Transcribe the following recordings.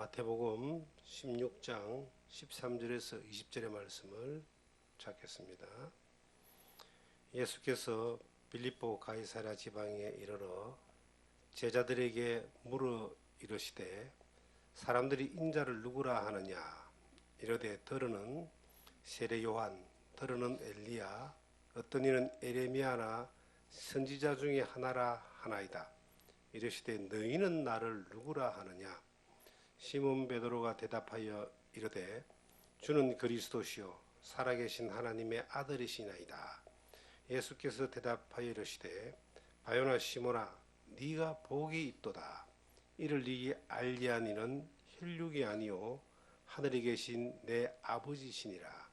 마태복음 16장 13절에서 20절의 말씀을 찾겠습니다. 예수께서 빌립보 가이사랴 지방에 이르러 제자들에게 물어 이르시되 사람들이 인자를 누구라 하느냐 이르되 더러는 세례 요한 더러는 엘리야 어떤 이는 에레미야나 선지자 중에 하나라 하나이다. 이르시되 너희는 나를 누구라 하느냐. 시몬 베드로가 대답하여 이르되 주는 그리스도시요 살아계신 하나님의 아들이시나이다. 예수께서 대답하여 이르시되 바요나 시몬아 네가 복이 있도다. 이를 네게 알리하니는 혈육이 아니요 하늘에 계신 내 아버지시니라.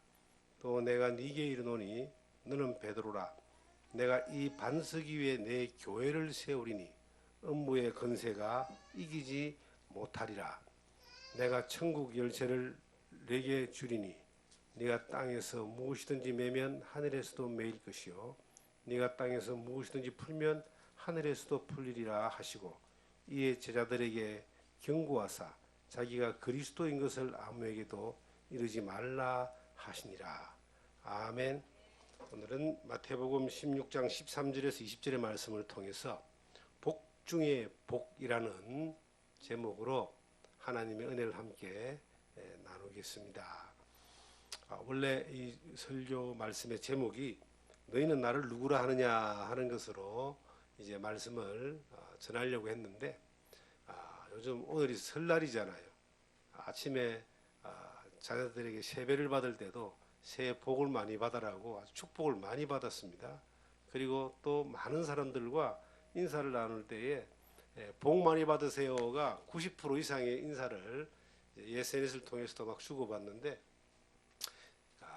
또 내가 네게 이르노니 너는 베드로라. 내가 이 반석 위에 내 교회를 세우리니 음부의 건세가 이기지 못하리라. 내가 천국 열쇠를 내게 주리니 네가 땅에서 무엇이든지 매면 하늘에서도 매일 것이요 네가 땅에서 무엇이든지 풀면 하늘에서도 풀리리라 하시고 이에 제자들에게 경고하사 자기가 그리스도인 것을 아무에게도 이르지 말라 하시니라. 아멘. 오늘은 마태복음 16장 13절에서 20절의 말씀을 통해서 복 중에 복이라는 제목으로 하나님의 은혜를 함께 나누겠습니다. 원래 이 설교 말씀의 제목이 너희는 나를 누구라 하느냐 하는 것으로 이제 말씀을 전하려고 했는데 요즘 오늘이 설날이잖아요. 아침에 자녀들에게 세배를 받을 때도 새해 복을 많이 받으라고 아주 축복을 많이 받았습니다. 그리고 또 많은 사람들과 인사를 나눌 때에 복 많이 받으세요가 90% 이상의 인사를 SNS를 통해서도 막 주고받는데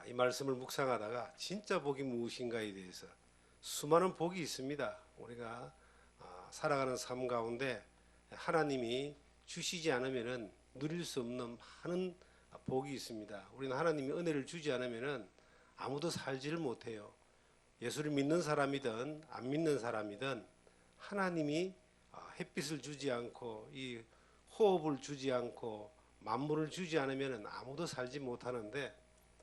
이 말씀을 묵상하다가 진짜 복이 무엇인가에 대해서 수많은 복이 있습니다. 우리가 살아가는 삶 가운데 하나님이 주시지 않으면 누릴 수 없는 많은 복이 있습니다. 우리는 하나님이 은혜를 주지 않으면 아무도 살지를 못해요. 예수를 믿는 사람이든 안 믿는 사람이든 하나님이 햇빛을 주지 않고 이 호흡을 주지 않고 만물을 주지 않으면 아무도 살지 못하는데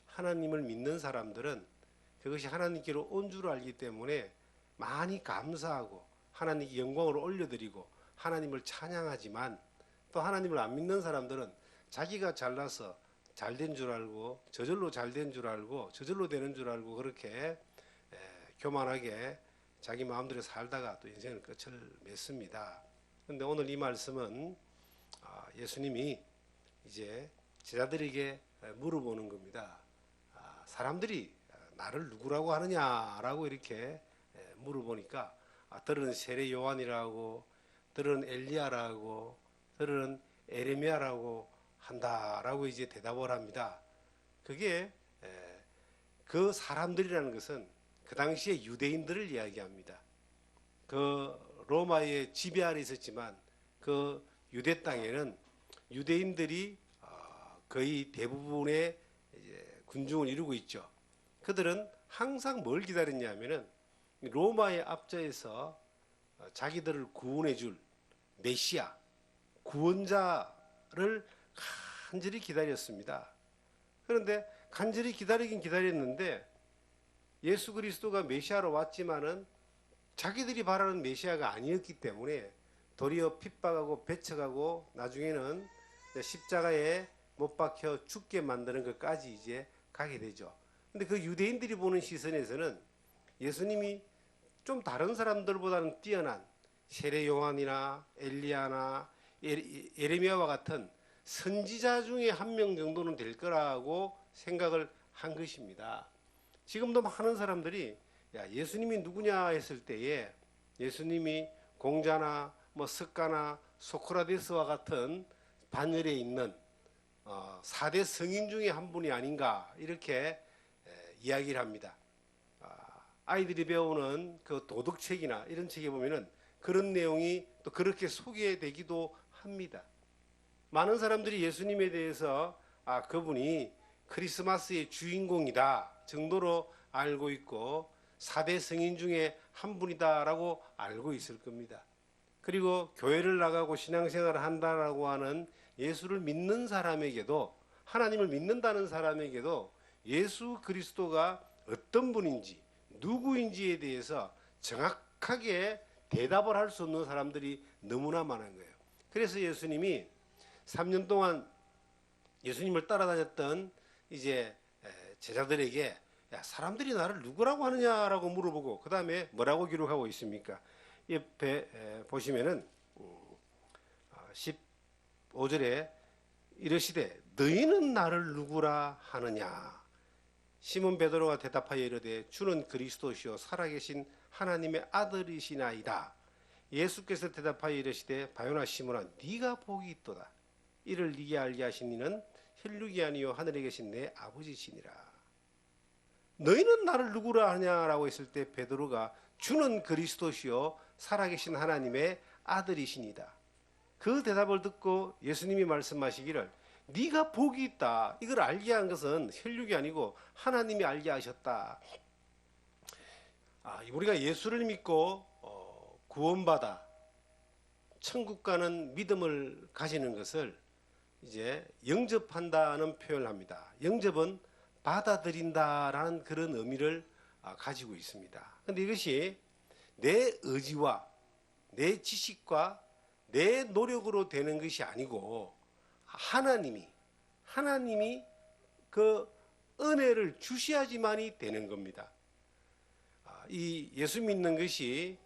하나님을 믿는 사람들은 그것이 하나님께로 온 줄 알기 때문에 많이 감사하고 하나님께 영광을 올려드리고 하나님을 찬양하지만 또 하나님을 안 믿는 사람들은 자기가 잘나서 잘된 줄 알고 저절로 잘된 줄 알고 저절로 되는 줄 알고 그렇게 교만하게 자기 마음대로 살다가 또 인생을 끝을 맺습니다. 그런데 오늘 이 말씀은 예수님이 이제 제자들에게 물어보는 겁니다. 사람들이 나를 누구라고 하느냐라고 이렇게 물어보니까 들은 세례 요한이라고 들은 엘리야라고 들은 에레미야라고 한다라고 이제 대답을 합니다. 그게 그 사람들이라는 것은 그 당시에 유대인들을 이야기합니다. 그 로마의 지배 아래 있었지만 그 유대 땅에는 유대인들이 거의 대부분의 군중을 이루고 있죠. 그들은 항상 뭘 기다렸냐면은 로마의 앞자에서 자기들을 구원해 줄 메시아, 구원자를 간절히 기다렸습니다. 그런데 간절히 기다리긴 기다렸는데 예수 그리스도가 메시아로 왔지만은 자기들이 바라는 메시아가 아니었기 때문에 도리어 핍박하고 배척하고 나중에는 십자가에 못 박혀 죽게 만드는 것까지 이제 가게 되죠. 근데 그 유대인들이 보는 시선에서는 예수님이 좀 다른 사람들보다는 뛰어난 세례 요한이나 엘리야나 예레미야와 같은 선지자 중에 한 명 정도는 될 거라고 생각을 한 것입니다. 지금도 많은 사람들이 예수님이 누구냐 했을 때에 예수님이 공자나 석가나 소크라테스와 같은 반열에 있는 4대 성인 중에 한 분이 아닌가 이렇게 이야기를 합니다. 아이들이 배우는 그 도덕책이나 이런 책에 보면은 그런 내용이 또 그렇게 소개되기도 합니다. 많은 사람들이 예수님에 대해서 그분이 크리스마스의 주인공이다 정도로 알고 있고 4대 성인 중에 한 분이다라고 알고 있을 겁니다. 그리고 교회를 나가고 신앙생활을 한다라고 하는 예수를 믿는 사람에게도, 하나님을 믿는다는 사람에게도 예수 그리스도가 어떤 분인지 누구인지에 대해서 정확하게 대답을 할 수 없는 사람들이 너무나 많은 거예요. 그래서 예수님이 3년 동안 예수님을 따라다녔던 이제 제자들에게, 야, 사람들이 나를 누구라고 하느냐라고 물어보고, 그 다음에 뭐라고 기록하고 있습니까? 옆에 보시면은 15절에 이르시되 너희는 나를 누구라 하느냐. 시몬 베드로가 대답하여 이르되 주는 그리스도시요 살아계신 하나님의 아들이시나이다. 예수께서 대답하여 이르시되 바요나 시몬아 네가 복이 있도다. 이를 네게 알게 하신 이는 혈육이 아니요 하늘에 계신 내 아버지시니라. 너희는 나를 누구라 하냐라고 했을 때 베드로가 주는 그리스도시요 살아계신 하나님의 아들이시니다. 그 대답을 듣고 예수님이 말씀하시기를 네가 복이 있다. 이걸 알게 한 것은 혈육이 아니고 하나님이 알게 하셨다. 우리가 예수를 믿고 구원받아 천국 가는 믿음을 가지는 것을 이제 영접한다는 표현을 합니다. 영접은 받아들인다라는 그런 의미를 가지고 있습니다. 그런데 이것이 내 의지와 내 지식과 내 노력으로 되는 것이 아니고 하나님이 그 은혜를 주셔야지만이 되는 겁니다. 이 예수 믿는 것이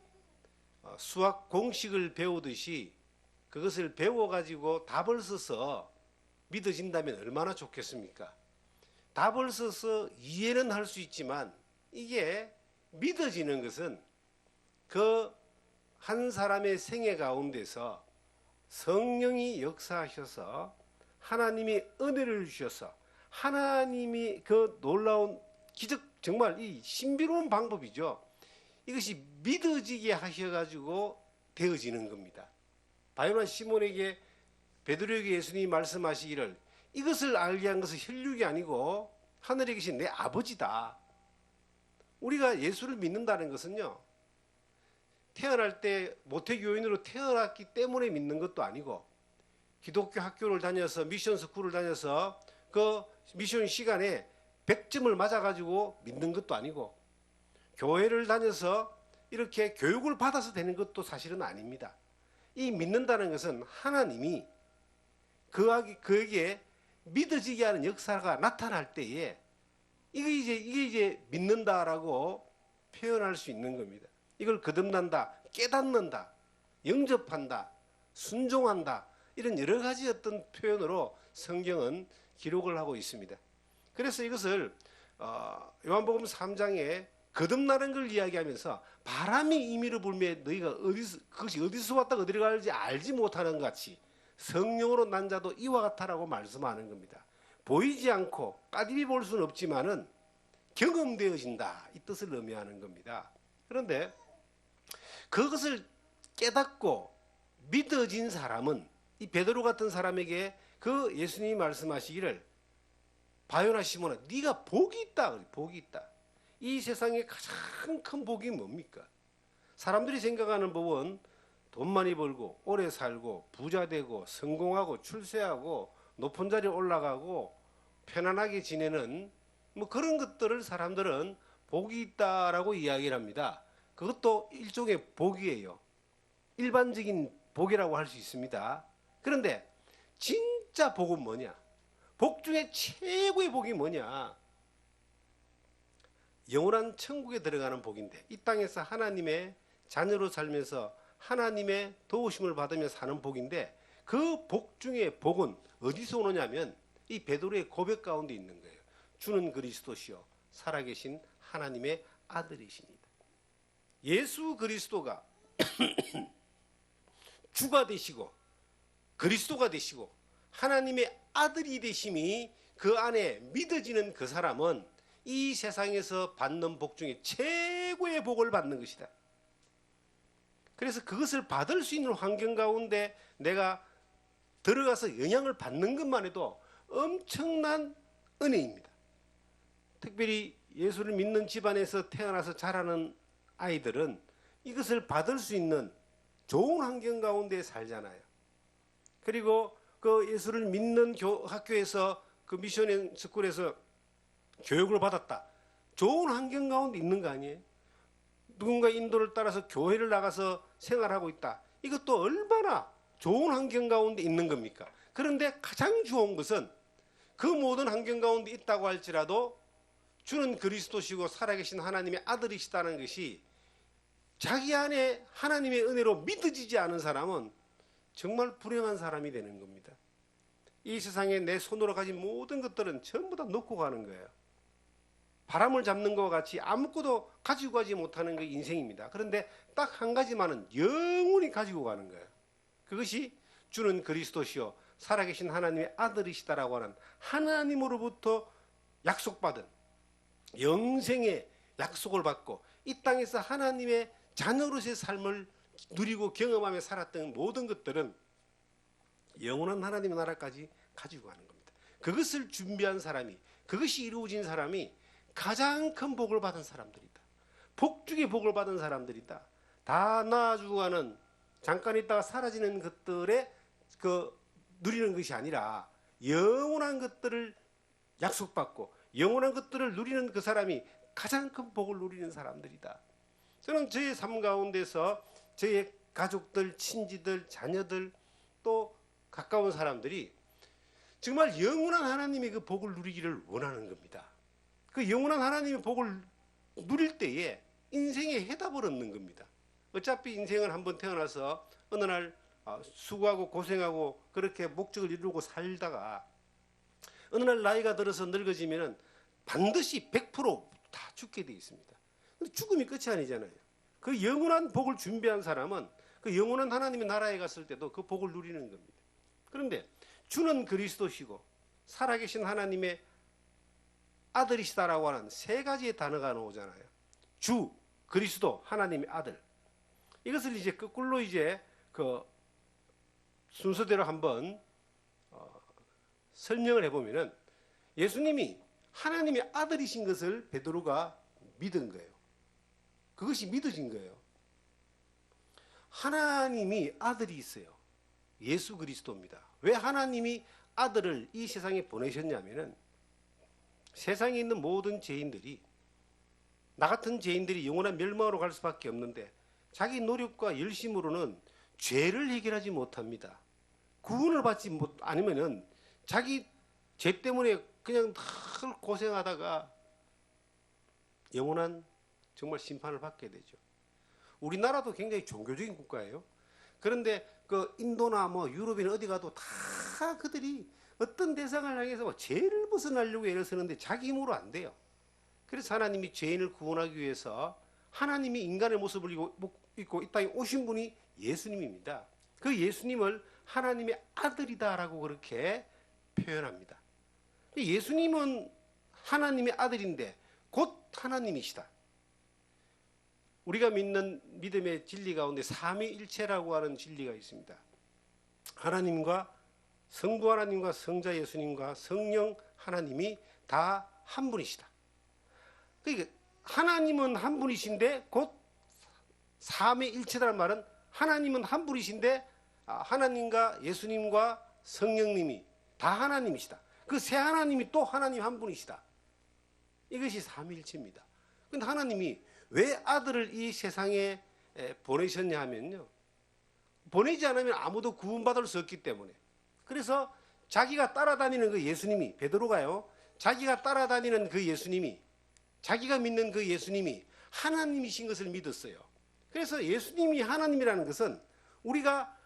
수학 공식을 배우듯이 그것을 배워가지고 답을 써서 믿어진다면 얼마나 좋겠습니까? 답을 써서 이해는 할 수 있지만 이게 믿어지는 것은 그 한 사람의 생애 가운데서 성령이 역사하셔서 하나님이 은혜를 주셔서 하나님이 그 놀라운 기적, 정말 이 신비로운 방법이죠. 이것이 믿어지게 하셔가지고 되어지는 겁니다. 바요나 시몬에게 베드로에게 예수님이 말씀하시기를 이것을 알게 한 것은 혈육이 아니고 하늘에 계신 내 아버지다. 우리가 예수를 믿는다는 것은요, 태어날 때 모태교인으로 태어났기 때문에 믿는 것도 아니고 기독교 학교를 다녀서 미션 스쿨을 다녀서 그 미션 시간에 100점을 맞아가지고 믿는 것도 아니고 교회를 다녀서 이렇게 교육을 받아서 되는 것도 사실은 아닙니다. 이 믿는다는 것은 하나님이 그에게 믿어지게 하는 역사가 나타날 때에 이게 이제 믿는다라고 표현할 수 있는 겁니다. 이걸 거듭난다, 깨닫는다, 영접한다, 순종한다, 이런 여러 가지 어떤 표현으로 성경은 기록을 하고 있습니다. 그래서 이것을 요한복음 3장에 거듭나는 걸 이야기하면서 바람이 임의로 불매 너희가 그것이 어디서 왔다 어디로 갈지 알지 못하는 것 같이 성령으로 난 자도 이와 같다라고 말씀하는 겁니다. 보이지 않고 까디비 볼 수는 없지만은 경험되어진다, 이 뜻을 의미하는 겁니다. 그런데 그것을 깨닫고 믿어진 사람은, 이 베드로 같은 사람에게 그 예수님이 말씀하시기를 바요나 시몬아 네가 복이 있다. 복이 있다. 이 세상에 가장 큰 복이 뭡니까? 사람들이 생각하는 법은 돈 많이 벌고 오래 살고 부자 되고 성공하고 출세하고 높은 자리에 올라가고 편안하게 지내는 뭐 그런 것들을 사람들은 복이 있다라고 이야기를 합니다. 그것도 일종의 복이에요. 일반적인 복이라고 할 수 있습니다. 그런데 진짜 복은 뭐냐? 복 중에 최고의 복이 뭐냐? 영원한 천국에 들어가는 복인데, 이 땅에서 하나님의 자녀로 살면서 하나님의 도우심을 받으며 사는 복인데, 그 복 중에 복은 어디서 오느냐면 이 베드로의 고백 가운데 있는 거예요. 주는 그리스도시요 살아계신 하나님의 아들이시니다. 예수 그리스도가 주가 되시고 그리스도가 되시고 하나님의 아들이 되심이 그 안에 믿어지는 그 사람은 이 세상에서 받는 복 중에 최고의 복을 받는 것이다. 그래서 그것을 받을 수 있는 환경 가운데 내가 들어가서 영향을 받는 것만 해도 엄청난 은혜입니다. 특별히 예수를 믿는 집안에서 태어나서 자라는 아이들은 이것을 받을 수 있는 좋은 환경 가운데 살잖아요. 그리고 그 예수를 믿는 학교에서 그 미션 스쿨에서 교육을 받았다. 좋은 환경 가운데 있는 거 아니에요? 누군가 인도를 따라서 교회를 나가서 생활하고 있다. 이것도 얼마나 좋은 환경 가운데 있는 겁니까? 그런데 가장 좋은 것은 그 모든 환경 가운데 있다고 할지라도 주는 그리스도시고 살아계신 하나님의 아들이시다는 것이 자기 안에 하나님의 은혜로 믿어지지 않은 사람은 정말 불행한 사람이 되는 겁니다. 이 세상에 내 손으로 가진 모든 것들은 전부 다 놓고 가는 거예요. 바람을 잡는 것과 같이 아무것도 가지고 가지 못하는 게 인생입니다. 그런데 딱 한 가지만은 영원히 가지고 가는 거예요. 그것이 주는 그리스도시요 살아계신 하나님의 아들이시다라고 하는 하나님으로부터 약속받은 영생의 약속을 받고 이 땅에서 하나님의 자녀로서의 삶을 누리고 경험하며 살았던 모든 것들은 영원한 하나님의 나라까지 가지고 가는 겁니다. 그것을 준비한 사람이, 그것이 이루어진 사람이 가장 큰 복을 받은 사람들이다. 복 중에 복을 받은 사람들이다. 다 나아주고 가는 잠깐 있다가 사라지는 것들에 누리는 것이 아니라 영원한 것들을 약속받고 영원한 것들을 누리는 그 사람이 가장 큰 복을 누리는 사람들이다. 저는 저의 삶 가운데서 저의 가족들, 친지들, 자녀들 또 가까운 사람들이 정말 영원한 하나님의 그 복을 누리기를 원하는 겁니다. 그 영원한 하나님의 복을 누릴 때에 인생의 해답을 얻는 겁니다. 어차피 인생은 한번 태어나서 어느 날 수고하고 고생하고 그렇게 목적을 이루고 살다가 어느 날 나이가 들어서 늙어지면 반드시 100%다 죽게 되어 있습니다. 근데 죽음이 끝이 아니잖아요. 그 영원한 복을 준비한 사람은 그 영원한 하나님의 나라에 갔을 때도 그 복을 누리는 겁니다. 그런데 주는 그리스도시고 살아계신 하나님의 아들이시다라고 하는 세 가지의 단어가 나오잖아요. 주, 그리스도, 하나님의 아들. 이것을 이제 거꾸로 이제 그 순서대로 한번 설명을 해보면은 예수님이 하나님의 아들이신 것을 베드로가 믿은 거예요. 그것이 믿어진 거예요. 하나님이 아들이 있어요. 예수 그리스도입니다. 왜 하나님이 아들을 이 세상에 보내셨냐면은 세상에 있는 모든 죄인들이 나 같은 죄인들이 영원한 멸망으로 갈 수밖에 없는데 자기 노력과 열심으로는 죄를 해결하지 못합니다. 구원을 받지 않으면은 자기 죄 때문에 그냥 늘 고생하다가 영원한 정말 심판을 받게 되죠. 우리나라도 굉장히 종교적인 국가예요. 그런데 그 인도나 뭐 유럽이나 어디 가도 다 그들이 어떤 대상을 향해서 죄를 벗어나려고 애를 쓰는데 자기 힘으로 안 돼요. 그래서 하나님이 죄인을 구원하기 위해서 하나님이 인간의 모습을 입고 이 땅에 오신 분이 예수님입니다. 그 예수님을 하나님의 아들이다라고 그렇게 표현합니다. 예수님은 하나님의 아들인데 곧 하나님이시다. 우리가 믿는 믿음의 진리 가운데 삼위일체라고 하는 진리가 있습니다. 하나님과 성부 하나님과 성자 예수님과 성령 하나님이 다 한 분이시다. 그러니까 하나님은 한 분이신데 곧 삼위일체라는 말은 하나님은 한 분이신데 하나님과 예수님과 성령님이 다 하나님이시다. 그 세 하나님이 또 하나님 한 분이시다. 이것이 삼위일체입니다. 그런데 하나님이 왜 아들을 이 세상에 보내셨냐 하면요. 보내지 않으면 아무도 구원받을 수 없기 때문에. 그래서 자기가 따라다니는 그 예수님이, 베드로가요. 자기가 따라다니는 그 예수님이, 자기가 믿는 그 예수님이 하나님이신 것을 믿었어요. 그래서 예수님이 하나님이라는 것은 우리가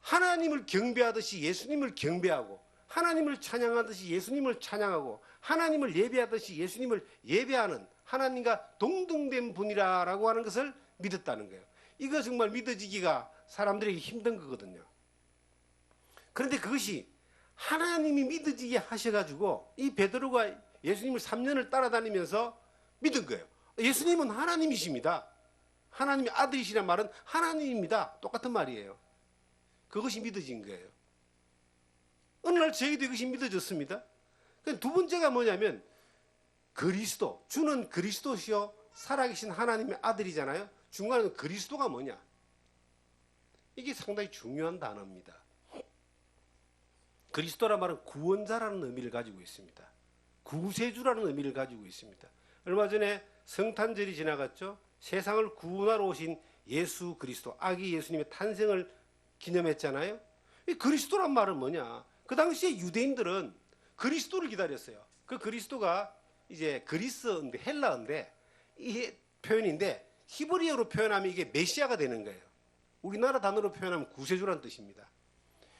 하나님을 경배하듯이 예수님을 경배하고 하나님을 찬양하듯이 예수님을 찬양하고 하나님을 예배하듯이 예수님을 예배하는 하나님과 동등된 분이라고 하는 것을 믿었다는 거예요. 이거 정말 믿어지기가 사람들에게 힘든 거거든요. 그런데 그것이 하나님이 믿어지게 하셔가지고 이 베드로가 예수님을 3년을 따라다니면서 믿은 거예요. 예수님은 하나님이십니다. 하나님의 아들이시란 말은 하나님입니다. 똑같은 말이에요. 그것이 믿어진 거예요. 어느 날 저희도 이것이 믿어졌습니다. 두 번째가 뭐냐면 그리스도, 주는 그리스도시요 살아계신 하나님의 아들이잖아요. 중간에는 그리스도가 뭐냐? 이게 상당히 중요한 단어입니다. 그리스도란 말은 구원자라는 의미를 가지고 있습니다. 구세주라는 의미를 가지고 있습니다. 얼마 전에 성탄절이 지나갔죠. 세상을 구원하러 오신 예수 그리스도, 아기 예수님의 탄생을 기념했잖아요. 이 그리스도란 말은 뭐냐? 그 당시에 유대인들은 그리스도를 기다렸어요. 그 그리스도가 이제 그리스어인데, 헬라어인데, 이 표현인데 히브리어로 표현하면 이게 메시아가 되는 거예요. 우리나라 단어로 표현하면 구세주란 뜻입니다.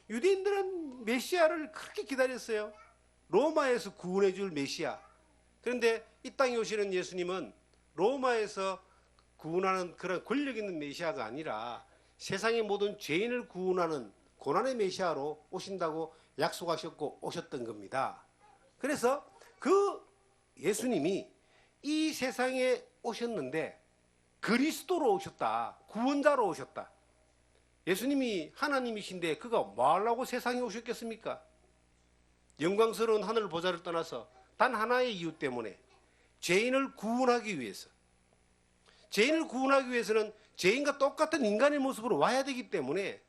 유대인들은 메시아를 그렇게 기다렸어요. 로마에서 구원해 줄 메시아. 그런데 이 땅에 오시는 예수님은 로마에서 구원하는 그런 권력 있는 메시아가 아니라 세상의 모든 죄인을 구원하는 고난의 메시아로 오신다고 약속하셨고 오셨던 겁니다. 그래서 그 예수님이 이 세상에 오셨는데 그리스도로 오셨다. 구원자로 오셨다. 예수님이 하나님이신데 그가 뭐 하려고 세상에 오셨겠습니까? 영광스러운 하늘 보좌를 떠나서 단 하나의 이유 때문에 죄인을 구원하기 위해서, 죄인을 구원하기 위해서는 죄인과 똑같은 인간의 모습으로 와야 되기 때문에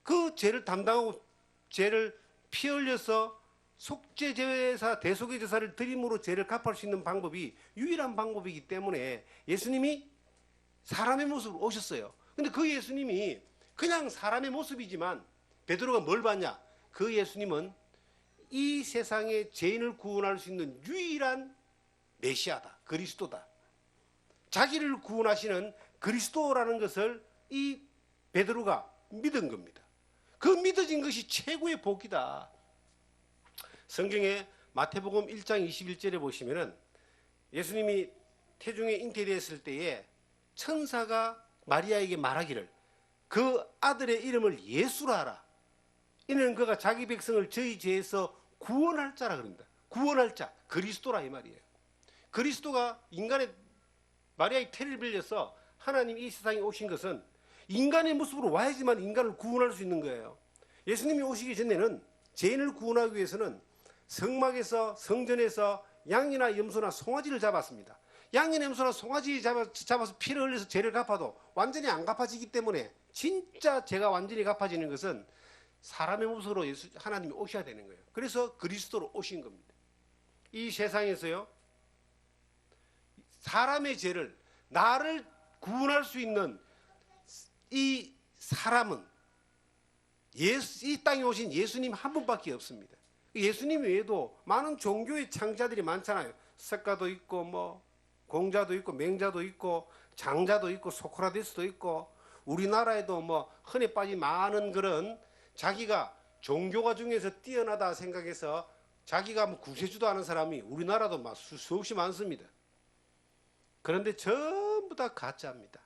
그 죄를 담당하고 죄를 피 흘려서 속죄제사, 대속의 제사를 드림으로 죄를 갚을 수 있는 방법이 유일한 방법이기 때문에 예수님이 사람의 모습으로 오셨어요. 근데 그 예수님이 그냥 사람의 모습이지만 베드로가 뭘 봤냐? 그 예수님은 이 세상의 죄인을 구원할 수 있는 유일한 메시아다. 그리스도다. 자기를 구원하시는 그리스도라는 것을 이 베드로가 믿은 겁니다. 그 믿어진 것이 최고의 복이다. 성경에 마태복음 1장 21절에 보시면은 예수님이 태중에 잉태되었을 때에 천사가 마리아에게 말하기를 그 아들의 이름을 예수라 하라. 이는 그가 자기 백성을 저희 죄에서 구원할 자라 그럽니다. 구원할 자, 그리스도라 이 말이에요. 그리스도가 인간의 마리아의 태를 빌려서 하나님 이 세상에 오신 것은 인간의 모습으로 와야지만 인간을 구원할 수 있는 거예요. 예수님이 오시기 전에는 죄인을 구원하기 위해서는 성막에서, 성전에서 양이나 염소나 송아지를 잡았습니다. 양이나 염소나 송아지 잡아서 피를 흘려서 죄를 갚아도 완전히 안 갚아지기 때문에 진짜 죄가 완전히 갚아지는 것은 사람의 모습으로 하나님이 오셔야 되는 거예요. 그래서 그리스도로 오신 겁니다. 이 세상에서요, 사람의 죄를, 나를 구원할 수 있는 이 사람은 이 땅에 오신 예수님 한 분밖에 없습니다. 예수님 외에도 많은 종교의 창자들이 많잖아요. 석가도 있고 뭐 공자도 있고 맹자도 있고 장자도 있고 소크라테스도 있고 우리나라에도 뭐 흔해 빠진 많은 그런 자기가 종교가 중에서 뛰어나다 생각해서 자기가 뭐 구세주도 하는 사람이 우리나라도 막 수없이 많습니다. 그런데 전부 다 가짜입니다.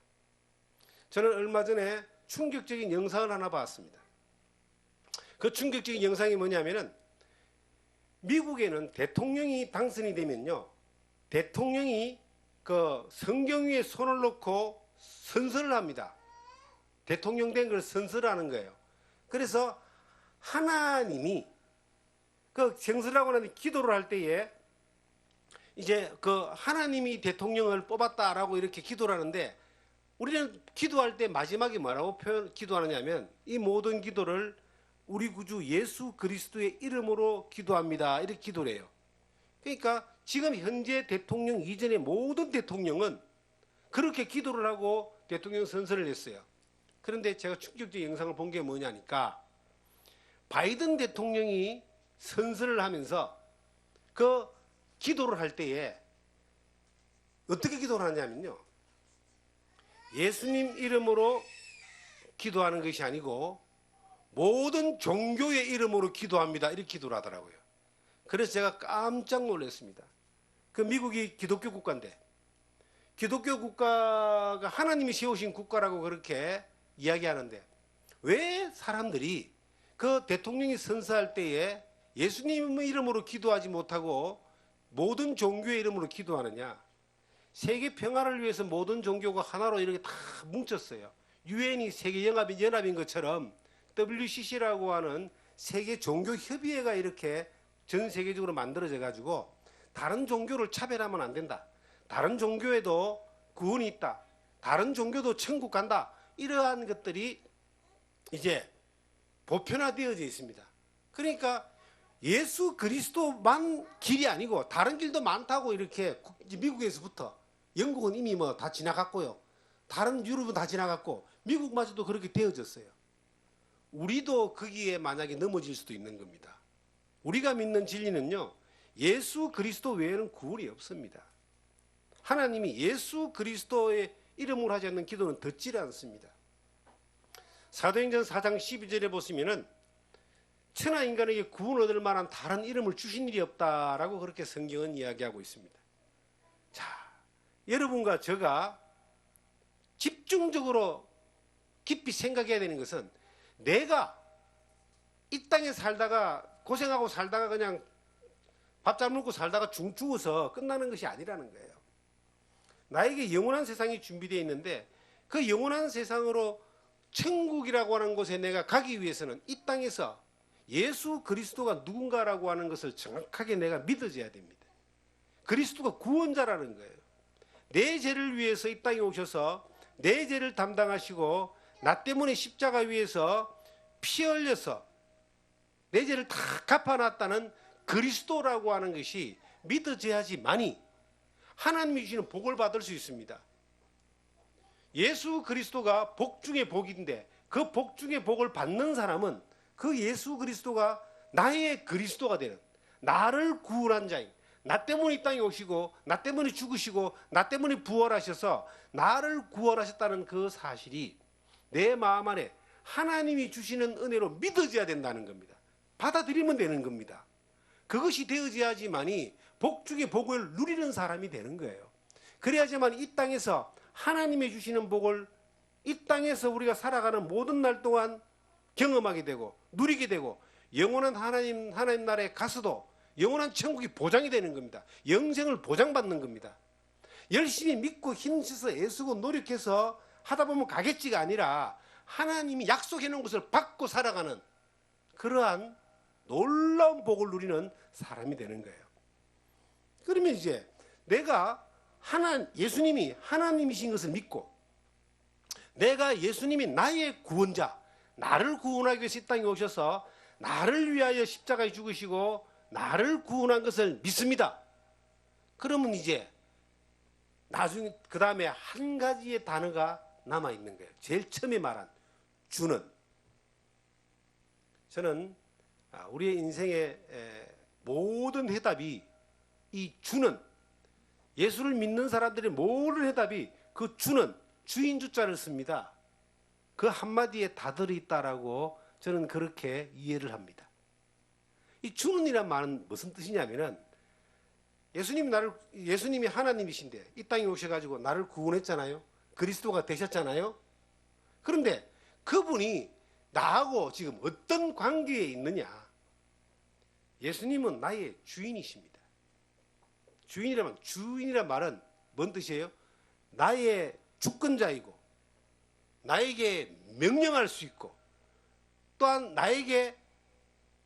저는 얼마 전에 충격적인 영상을 하나 봤습니다. 그 충격적인 영상이 뭐냐면은 미국에는 대통령이 당선이 되면요, 대통령이 그 성경 위에 손을 놓고 선서를 합니다. 대통령 된 걸 선서를 하는 거예요. 그래서 하나님이 그 성서를 하고 나서 기도를 할 때에 이제 그 하나님이 대통령을 뽑았다라고 이렇게 기도를 하는데 우리는 기도할 때 마지막에 뭐라고 기도하느냐면 이 모든 기도를 우리 구주 예수 그리스도의 이름으로 기도합니다. 이렇게 기도를 해요. 그러니까 지금 현재 대통령 이전의 모든 대통령은 그렇게 기도를 하고 대통령 선서를 했어요. 그런데 제가 충격적인 영상을 본 게 뭐냐니까 바이든 대통령이 선서를 하면서 그 기도를 할 때에 어떻게 기도를 하냐면요, 예수님 이름으로 기도하는 것이 아니고 모든 종교의 이름으로 기도합니다. 이렇게 기도를 하더라고요. 그래서 제가 깜짝 놀랐습니다. 그 미국이 기독교 국가인데 기독교 국가가 하나님이 세우신 국가라고 그렇게 이야기하는데 왜 사람들이 그 대통령이 선서할 때에 예수님의 이름으로 기도하지 못하고 모든 종교의 이름으로 기도하느냐? 세계 평화를 위해서 모든 종교가 하나로 이렇게 다 뭉쳤어요. 유엔이 세계 연합인 것처럼 WCC라고 하는 세계 종교 협의회가 이렇게 전 세계적으로 만들어져 가지고 다른 종교를 차별하면 안 된다. 다른 종교에도 구원이 있다. 다른 종교도 천국 간다. 이러한 것들이 이제 보편화되어져 있습니다. 그러니까 예수 그리스도만 길이 아니고 다른 길도 많다고 이렇게 미국에서부터, 영국은 이미 뭐 다 지나갔고요. 다른 유럽은 다 지나갔고 미국마저도 그렇게 되어졌어요. 우리도 거기에 만약에 넘어질 수도 있는 겁니다. 우리가 믿는 진리는요, 예수 그리스도 외에는 구원이 없습니다. 하나님이 예수 그리스도의 이름으로 하지 않는 기도는 듣지를 않습니다. 사도행전 4장 12절에 보시면은 천하 인간에게 구원 얻을 만한 다른 이름을 주신 일이 없다라고 그렇게 성경은 이야기하고 있습니다. 자, 여러분과 제가 집중적으로 깊이 생각해야 되는 것은, 내가 이 땅에 살다가 고생하고 살다가 그냥 밥 잘 먹고 살다가 죽어서 끝나는 것이 아니라는 거예요. 나에게 영원한 세상이 준비되어 있는데, 그 영원한 세상으로 천국이라고 하는 곳에 내가 가기 위해서는 이 땅에서 예수 그리스도가 누군가라고 하는 것을 정확하게 내가 믿어져야 됩니다. 그리스도가 구원자라는 거예요. 내 죄를 위해서 이 땅에 오셔서 내 죄를 담당하시고 나 때문에 십자가 위에서 피 흘려서 내 죄를 다 갚아놨다는 그리스도라고 하는 것이 믿어져야지만이 하나님이 주시는 복을 받을 수 있습니다. 예수 그리스도가 복 중에 복인데, 그 복 중에 복을 받는 사람은 그 예수 그리스도가 나의 그리스도가 되는, 나를 구원한 자인, 나 때문에 이 땅에 오시고 나 때문에 죽으시고 나 때문에 부활하셔서 나를 구원하셨다는 그 사실이 내 마음 안에 하나님이 주시는 은혜로 믿어져야 된다는 겁니다. 받아들이면 되는 겁니다. 그것이 되어져야지만이 복 중에 복을 누리는 사람이 되는 거예요. 그래야지만 이 땅에서 하나님이 주시는 복을 이 땅에서 우리가 살아가는 모든 날 동안 경험하게 되고 누리게 되고, 영원한 하나님 나라에 가서도 영원한 천국이 보장이 되는 겁니다. 영생을 보장받는 겁니다. 열심히 믿고 힘써서 애쓰고 노력해서 하다 보면 가겠지가 아니라 하나님이 약속해 놓은 것을 받고 살아가는 그러한 놀라운 복을 누리는 사람이 되는 거예요. 그러면 이제 내가 예수님이 하나님이신 것을 믿고, 내가 예수님이 나의 구원자, 나를 구원하기 위해서 이 땅에 오셔서 나를 위하여 십자가에 죽으시고 나를 구원한 것을 믿습니다. 그러면 이제 나중에 그 다음에 한 가지의 단어가 남아 있는 거예요. 제일 처음에 말한 주는. 저는 우리의 인생의 모든 해답이 이 주는, 예수를 믿는 사람들의 모든 해답이 그 주는, 주인 주자를 씁니다. 그 한마디에 다 들어있다라고 저는 그렇게 이해를 합니다. 이 주는이란 말은 무슨 뜻이냐면은, 예수님이 하나님이신데 이 땅에 오셔가지고 나를 구원했잖아요. 그리스도가 되셨잖아요. 그런데 그분이 나하고 지금 어떤 관계에 있느냐? 예수님은 나의 주인이십니다. 주인이란 말은 뭔 뜻이에요? 나의 주권자이고, 나에게 명령할 수 있고, 또한 나에게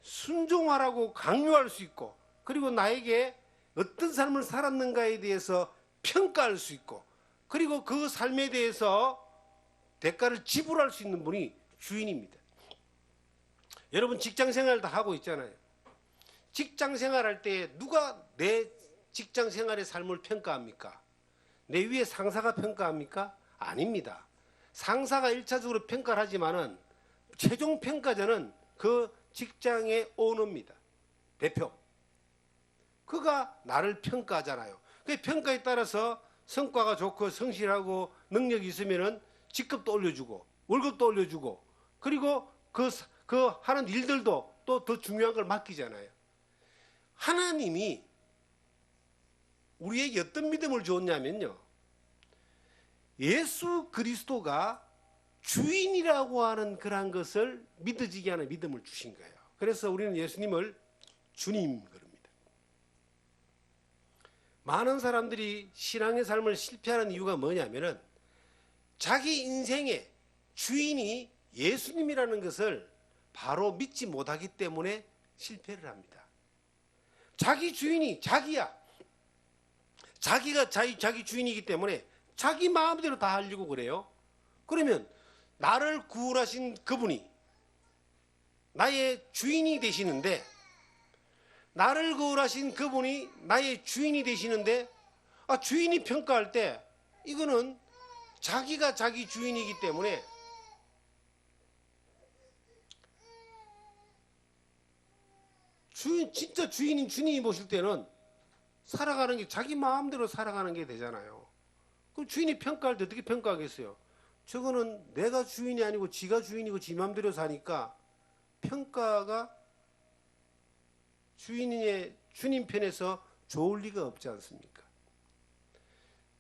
순종하라고 강요할 수 있고, 그리고 나에게 어떤 삶을 살았는가에 대해서 평가할 수 있고, 그리고 그 삶에 대해서 대가를 지불할 수 있는 분이 주인입니다. 여러분 직장 생활 다 하고 있잖아요. 직장 생활할 때 누가 내 직장 생활의 삶을 평가합니까? 내 위에 상사가 평가합니까? 아닙니다. 상사가 1차적으로 평가를 하지만은 최종 평가자는 그 직장의 오너입니다. 대표. 그가 나를 평가하잖아요. 그 평가에 따라서 성과가 좋고 성실하고 능력이 있으면은 직급도 올려주고 월급도 올려주고, 그리고 그 하는 일들도 또 더 중요한 걸 맡기잖아요. 하나님이 우리에게 어떤 믿음을 주었냐면요, 예수 그리스도가 주인이라고 하는 그러한 것을 믿어지게 하는 믿음을 주신 거예요. 그래서 우리는 예수님을 주님 그럽니다. 많은 사람들이 신앙의 삶을 실패하는 이유가 뭐냐면은 자기 인생의 주인이 예수님이라는 것을 바로 믿지 못하기 때문에 실패를 합니다. 자기 주인이 자기야. 자기가 자기 주인이기 때문에 자기 마음대로 다 하려고 그래요. 그러면 나를 구원하신 그분이, 나의 주인이 되시는데, 나를 거울하신 그분이 나의 주인이 되시는데, 주인이 평가할 때 이거는 자기가 자기 주인이기 때문에 진짜 주인인 주님이 보실 때는 살아가는 게 자기 마음대로 살아가는 게 되잖아요. 그럼 주인이 평가할 때 어떻게 평가하겠어요? 저거는 내가 주인이 아니고 지가 주인이고 지 마음대로 사니까 평가가 주님 편에서 좋을 리가 없지 않습니까?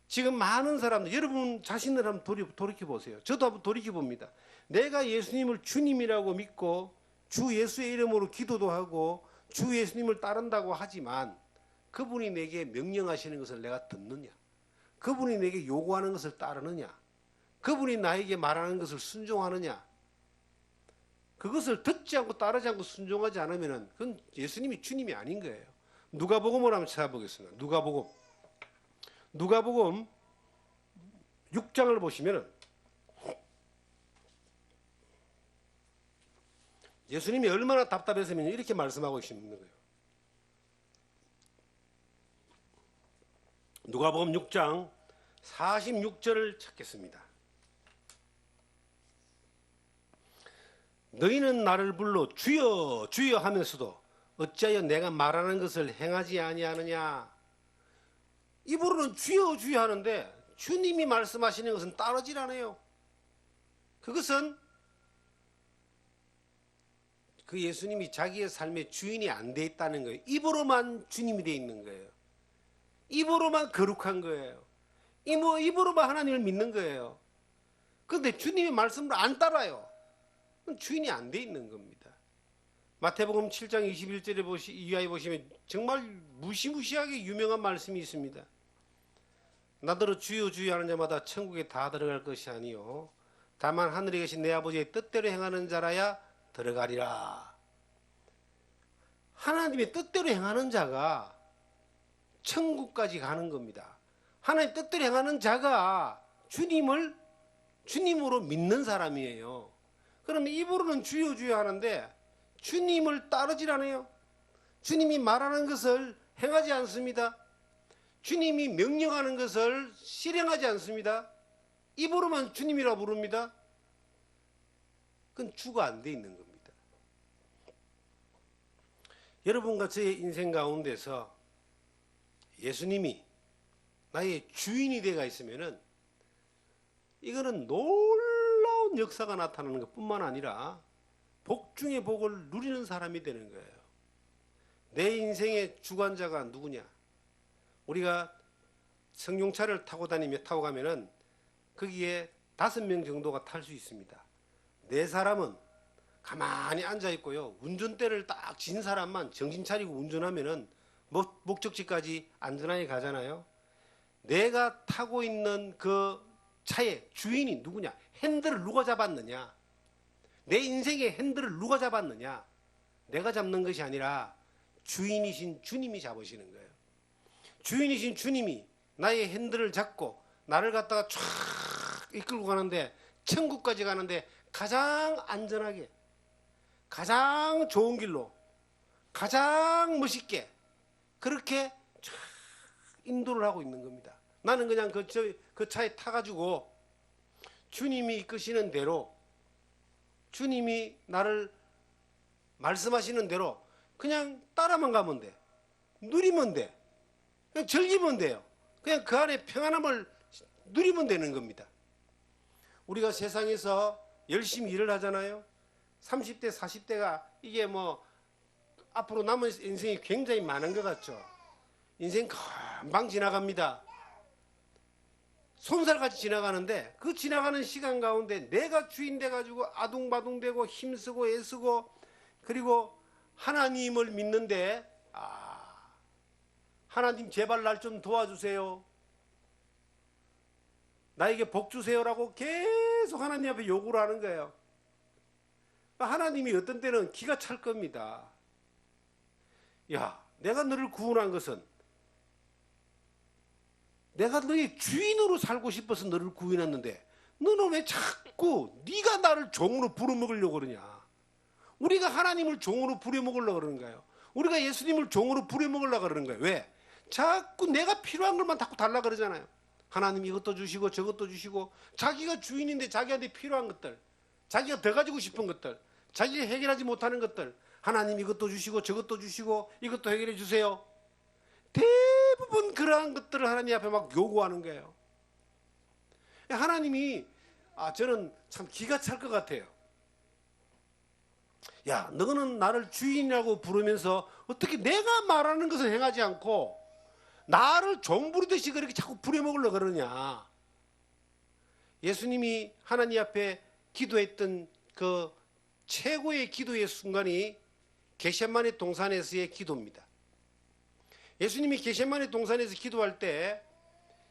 지금 많은 사람들, 여러분 자신을 한번 돌이켜 보세요. 저도 한번 돌이켜 봅니다. 내가 예수님을 주님이라고 믿고 주 예수의 이름으로 기도도 하고 주 예수님을 따른다고 하지만 그분이 내게 명령하시는 것을 내가 듣느냐? 그분이 내게 요구하는 것을 따르느냐? 그분이 나에게 말하는 것을 순종하느냐? 그것을 듣지 않고 따르지 않고 순종하지 않으면 그건 예수님이 주님이 아닌 거예요. 누가복음을 한번 찾아보겠습니다. 누가복음 6장을 보시면 예수님이 얼마나 답답했으면 이렇게 말씀하고 계시는 거예요. 누가복음 6장 46절을 찾겠습니다. 너희는 나를 불러 주여 주여 하면서도 어찌하여 내가 말하는 것을 행하지 아니하느냐. 입으로는 주여 주여 하는데 주님이 말씀하시는 것은 따르질 않아요. 그것은 그 예수님이 자기의 삶의 주인이 안 돼 있다는 거예요. 입으로만 주님이 돼 있는 거예요. 입으로만 거룩한 거예요. 입으로만 하나님을 믿는 거예요. 그런데 주님의 말씀을 안 따라요. 그건 주인이 안 돼 있는 겁니다. 마태복음 7장 21절에 이하에 보시면 정말 무시무시하게 유명한 말씀이 있습니다. 나더러 주여 주여 하는 자마다 천국에 다 들어갈 것이 아니요 다만 하늘에 계신 내 아버지의 뜻대로 행하는 자라야 들어가리라. 하나님의 뜻대로 행하는 자가 천국까지 가는 겁니다. 하나님의 뜻대로 행하는 자가 주님으로 믿는 사람이에요. 그러면 입으로는 주여 주여 하는데 주님을 따르질 않아요. 주님이 말하는 것을 행하지 않습니다. 주님이 명령하는 것을 실행하지 않습니다. 입으로만 주님이라 부릅니다. 그건 주가 안 돼 있는 겁니다. 여러분과 저의 인생 가운데서 예수님이 나의 주인이 되어 있으면은 이거는 놀라운 역사가 나타나는 것뿐만 아니라 복 중에 복을 누리는 사람이 되는 거예요. 내 인생의 주관자가 누구냐? 우리가 승용차를 타고 가면은 거기에 5명 정도가 탈 수 있습니다. 4사람은 가만히 앉아 있고요. 운전대를 딱 쥔 사람만 정신 차리고 운전하면은 목적지까지 안전하게 가잖아요. 내가 타고 있는 그 차의 주인이 누구냐? 핸들을 누가 잡았느냐? 내 인생의 핸들을 누가 잡았느냐? 내가 잡는 것이 아니라 주인이신 주님이 잡으시는 거예요. 주인이신 주님이 나의 핸들을 잡고 나를 갖다가 쫙 이끌고 가는데 천국까지 가는데 가장 안전하게 가장 좋은 길로 가장 멋있게 그렇게 쫙 인도를 하고 있는 겁니다. 나는 그냥 그 차에 타가지고 주님이 이끄시는 대로 주님이 나를 말씀하시는 대로 그냥 따라만 가면 돼. 누리면 돼. 그냥 즐기면 돼요. 그냥 그 안에 평안함을 누리면 되는 겁니다. 우리가 세상에서 열심히 일을 하잖아요. 30대, 40대가 이게 뭐 앞으로 남은 인생이 굉장히 많은 것 같죠. 인생 금방 지나갑니다. 손살같이 지나가는데 그 지나가는 시간 가운데 내가 주인 돼가지고 아둥바둥대고 힘쓰고 애쓰고 그리고 하나님을 믿는데 하나님 제발 날 좀 도와주세요. 나에게 복 주세요라고 계속 하나님 앞에 요구를 하는 거예요. 하나님이 어떤 때는 기가 찰 겁니다. 야, 내가 너를 구원한 것은 내가 너의 주인으로 살고 싶어서 너를 구원했는데 너는 왜 자꾸 네가 나를 종으로 부려먹으려고 그러냐? 우리가 하나님을 종으로 부려먹으려고 그러는 거예요. 우리가 예수님을 종으로 부려먹으려고 그러는 거예요. 왜? 자꾸 내가 필요한 것만 자꾸 달라 그러잖아요. 하나님 이것도 주시고 저것도 주시고, 자기가 주인인데 자기한테 필요한 것들, 자기가 더 가지고 싶은 것들, 자기가 해결하지 못하는 것들, 하나님 이것도 주시고 저것도 주시고 이것도 해결해 주세요. 대부분 그러한 것들을 하나님 앞에 막 요구하는 거예요. 하나님이 저는 참 기가 찰 것 같아요. 야, 너는 나를 주인이라고 부르면서 어떻게 내가 말하는 것을 행하지 않고 나를 종 부르듯이 그렇게 자꾸 부려먹으려고 그러냐. 예수님이 하나님 앞에 기도했던 그 최고의 기도의 순간이 겟세마네 동산에서의 기도입니다. 예수님이 겟세마네 동산에서 기도할 때,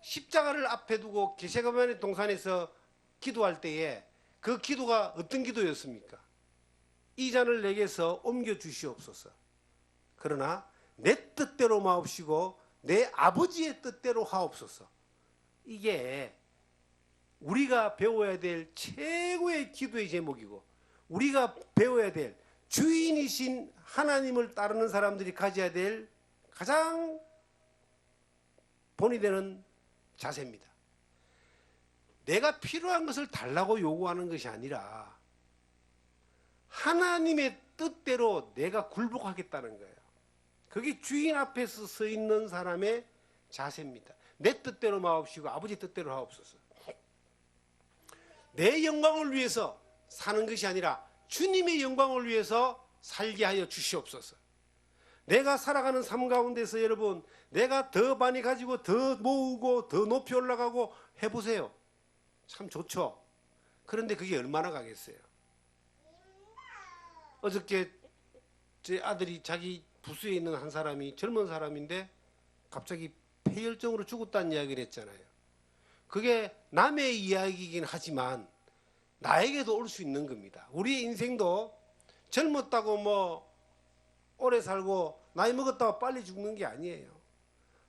십자가를 앞에 두고 겟세마네 동산에서 기도할 때에 그 기도가 어떤 기도였습니까? 이 잔을 내게서 옮겨 주시옵소서. 그러나 내 뜻대로 마옵시고 내 아버지의 뜻대로 하옵소서. 이게 우리가 배워야 될 최고의 기도의 제목이고, 우리가 배워야 될 주인이신 하나님을 따르는 사람들이 가져야 될 가장 본이 되는 자세입니다. 내가 필요한 것을 달라고 요구하는 것이 아니라 하나님의 뜻대로 내가 굴복하겠다는 거예요. 그게 주인 앞에서 서 있는 사람의 자세입니다. 내 뜻대로 마옵시고 아버지 뜻대로 하옵소서. 내 영광을 위해서 사는 것이 아니라 주님의 영광을 위해서 살게 하여 주시옵소서. 내가 살아가는 삶 가운데서 여러분, 내가 더 많이 가지고 더 모으고 더 높이 올라가고 해보세요. 참 좋죠. 그런데 그게 얼마나 가겠어요? 어저께 제 아들이 자기 부수에 있는 한 사람이 젊은 사람인데 갑자기 폐혈증으로 죽었다는 이야기를 했잖아요. 그게 남의 이야기이긴 하지만 나에게도 올 수 있는 겁니다. 우리의 인생도 젊었다고 뭐 오래 살고 나이 먹었다고 빨리 죽는 게 아니에요.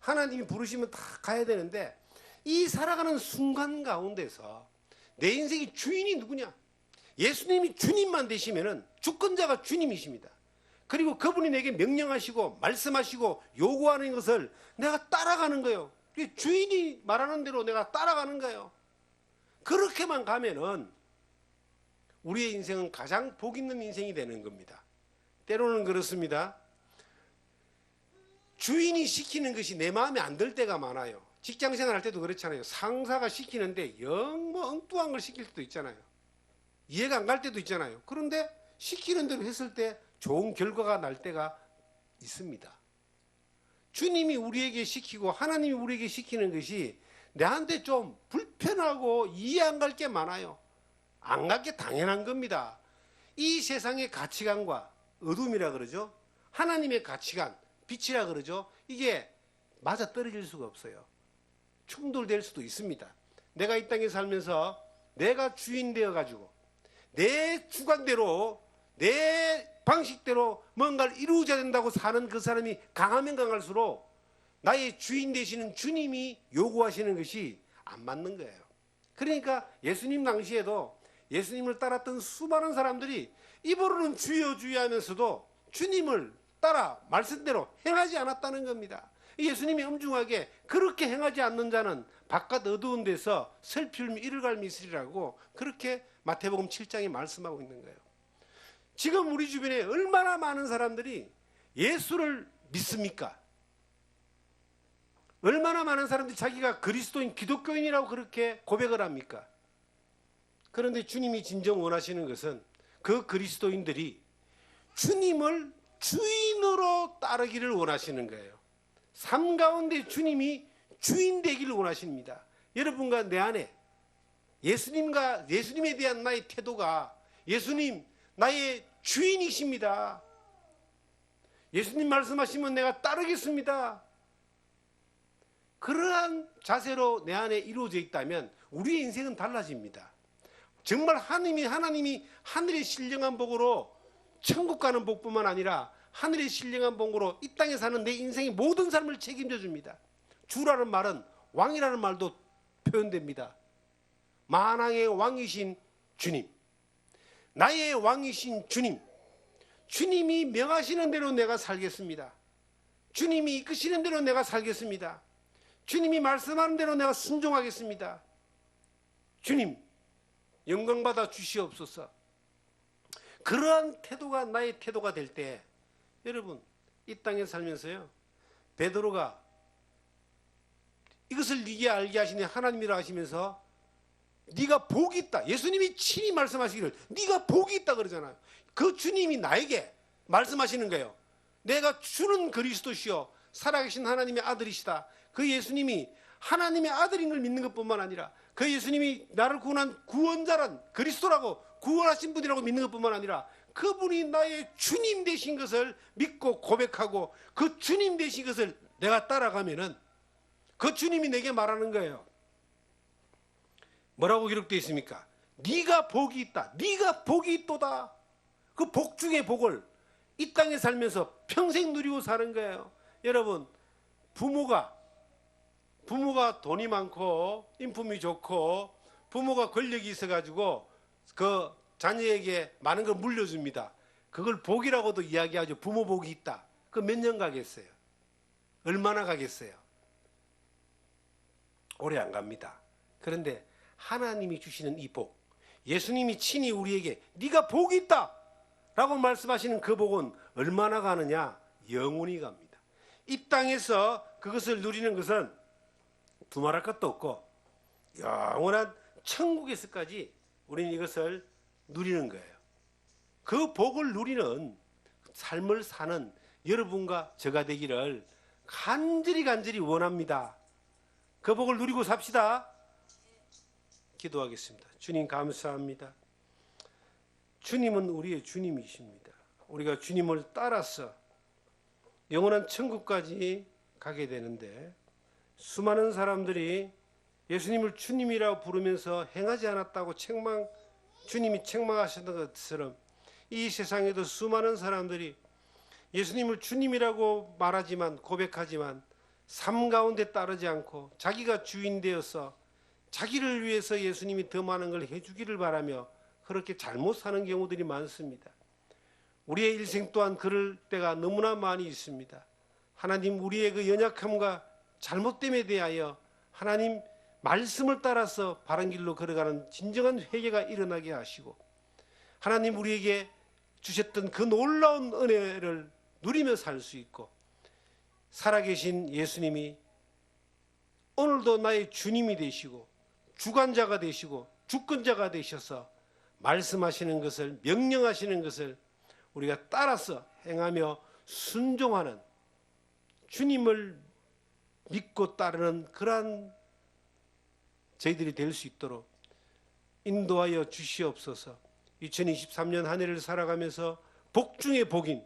하나님이 부르시면 다 가야 되는데, 이 살아가는 순간 가운데서 내 인생의 주인이 누구냐? 예수님이 주님만 되시면은 주권자가 주님이십니다. 그리고 그분이 내게 명령하시고 말씀하시고 요구하는 것을 내가 따라가는 거예요. 주인이 말하는 대로 내가 따라가는 거예요. 그렇게만 가면은 우리의 인생은 가장 복 있는 인생이 되는 겁니다. 때로는 그렇습니다. 주인이 시키는 것이 내 마음에 안 들 때가 많아요. 직장생활 할 때도 그렇잖아요. 상사가 시키는데 영 뭐 엉뚱한 걸 시킬 때도 있잖아요. 이해가 안 갈 때도 있잖아요. 그런데 시키는 대로 했을 때 좋은 결과가 날 때가 있습니다. 주님이 우리에게 시키고 하나님이 우리에게 시키는 것이 내한테 좀 불편하고 이해 안 갈 게 많아요. 안 갈 게 당연한 겁니다. 이 세상의 가치관과 어둠이라 그러죠. 하나님의 가치관, 빛이라 그러죠. 이게 맞아 떨어질 수가 없어요. 충돌될 수도 있습니다. 내가 이 땅에 살면서 내가 주인 되어 가지고 내 주관대로 내 방식대로 뭔가를 이루어져야 된다고 사는 그 사람이 강하면 강할수록 나의 주인 되시는 주님이 요구하시는 것이 안 맞는 거예요. 그러니까 예수님 당시에도 예수님을 따랐던 수많은 사람들이 입으로는 주여 주여 하면서도 주님을 따라 말씀대로 행하지 않았다는 겁니다. 예수님이 엄중하게 그렇게 행하지 않는 자는 바깥 어두운 데서 슬픔이 이르갈미 있으리라고 그렇게 마태복음 7장에 말씀하고 있는 거예요. 지금 우리 주변에 얼마나 많은 사람들이 예수를 믿습니까? 얼마나 많은 사람들이 자기가 그리스도인 기독교인이라고 그렇게 고백을 합니까? 그런데 주님이 진정 원하시는 것은 그 그리스도인들이 주님을 주인으로 따르기를 원하시는 거예요. 삶 가운데 주님이 주인 되기를 원하십니다. 여러분과 내 안에 예수님에 대한 나의 태도가 예수님 나의 주인이십니다. 예수님 말씀하시면 내가 따르겠습니다. 그러한 자세로 내 안에 이루어져 있다면 우리의 인생은 달라집니다. 정말 하나님이 하늘의 신령한 복으로 천국 가는 복뿐만 아니라 하늘의 신령한 복으로 이 땅에 사는 내 인생의 모든 삶을 책임져 줍니다. 주라는 말은 왕이라는 말도 표현됩니다. 만왕의 왕이신 주님, 나의 왕이신 주님, 주님이 명하시는 대로 내가 살겠습니다. 주님이 이끄시는 대로 내가 살겠습니다. 주님이 말씀하는 대로 내가 순종하겠습니다. 주님, 영광받아 주시옵소서. 그러한 태도가 나의 태도가 될 때, 여러분, 이 땅에 살면서요, 베드로가 이것을 네게 알게 하시니 하나님이라 하시면서 네가 복이 있다. 예수님이 친히 말씀하시기를 네가 복이 있다 그러잖아요. 그 주님이 나에게 말씀하시는 거예요. 내가 주는 그리스도시요 살아계신 하나님의 아들이시다. 그 예수님이 하나님의 아들인 걸 믿는 것뿐만 아니라 그 예수님이 나를 구원한 구원자란 그리스도라고 구원하신 분이라고 믿는 것뿐만 아니라 그분이 나의 주님 되신 것을 믿고 고백하고 그 주님 되신 것을 내가 따라가면은 그 주님이 내게 말하는 거예요. 뭐라고 기록되어 있습니까? 네가 복이 있다. 네가 복이 있도다. 그 복 중의 복을 이 땅에 살면서 평생 누리고 사는 거예요. 여러분, 부모가 돈이 많고 인품이 좋고 부모가 권력이 있어가지고 그 자녀에게 많은 걸 물려줍니다. 그걸 복이라고도 이야기하죠. 부모 복이 있다. 그 몇 년 가겠어요? 얼마나 가겠어요? 오래 안 갑니다. 그런데 하나님이 주시는 이 복, 예수님이 친히 우리에게 네가 복이 있다 라고 말씀하시는 그 복은 얼마나 가느냐? 영원히 갑니다. 이 땅에서 그것을 누리는 것은 두말할 것도 없고 영원한 천국에서까지 우리는 이것을 누리는 거예요. 그 복을 누리는 삶을 사는 여러분과 저가 되기를 간절히 원합니다. 그 복을 누리고 삽시다. 기도하겠습니다. 주님 감사합니다. 주님은 우리의 주님이십니다. 우리가 주님을 따라서 영원한 천국까지 가게 되는데 수많은 사람들이 예수님을 주님이라고 부르면서 행하지 않았다고 주님이 책망하셨던 것처럼 이 세상에도 수많은 사람들이 예수님을 주님이라고 말하지만 고백하지만 삶 가운데 따르지 않고 자기가 주인 되어서 자기를 위해서 예수님이 더 많은 걸 해주기를 바라며 그렇게 잘못 사는 경우들이 많습니다. 우리의 일생 또한 그럴 때가 너무나 많이 있습니다. 하나님, 우리의 그 연약함과 잘못됨에 대하여 하나님 말씀을 따라서 바른 길로 걸어가는 진정한 회개가 일어나게 하시고 하나님 우리에게 주셨던 그 놀라운 은혜를 누리며 살 수 있고 살아계신 예수님이 오늘도 나의 주님이 되시고 주관자가 되시고 주권자가 되셔서 말씀하시는 것을 명령하시는 것을 우리가 따라서 행하며 순종하는 주님을 믿고 따르는 그러한 저희들이 될 수 있도록 인도하여 주시옵소서. 2023년 한 해를 살아가면서 복 중에 복인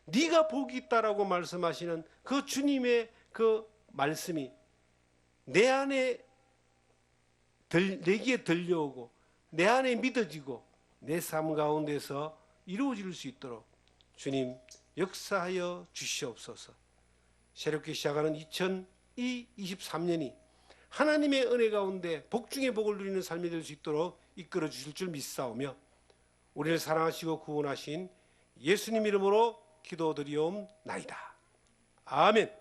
네가 복이 있다라고 말씀하시는 그 주님의 그 말씀이 내 안에 내기에 들려오고 내 안에 믿어지고 내 삶 가운데서 이루어질 수 있도록 주님 역사하여 주시옵소서. 새롭게 시작하는 2023년이 하나님의 은혜 가운데 복 중에 복을 누리는 삶이 될 수 있도록 이끌어 주실 줄 믿사오며 우리를 사랑하시고 구원하신 예수님 이름으로 기도드리옵나이다. 아멘.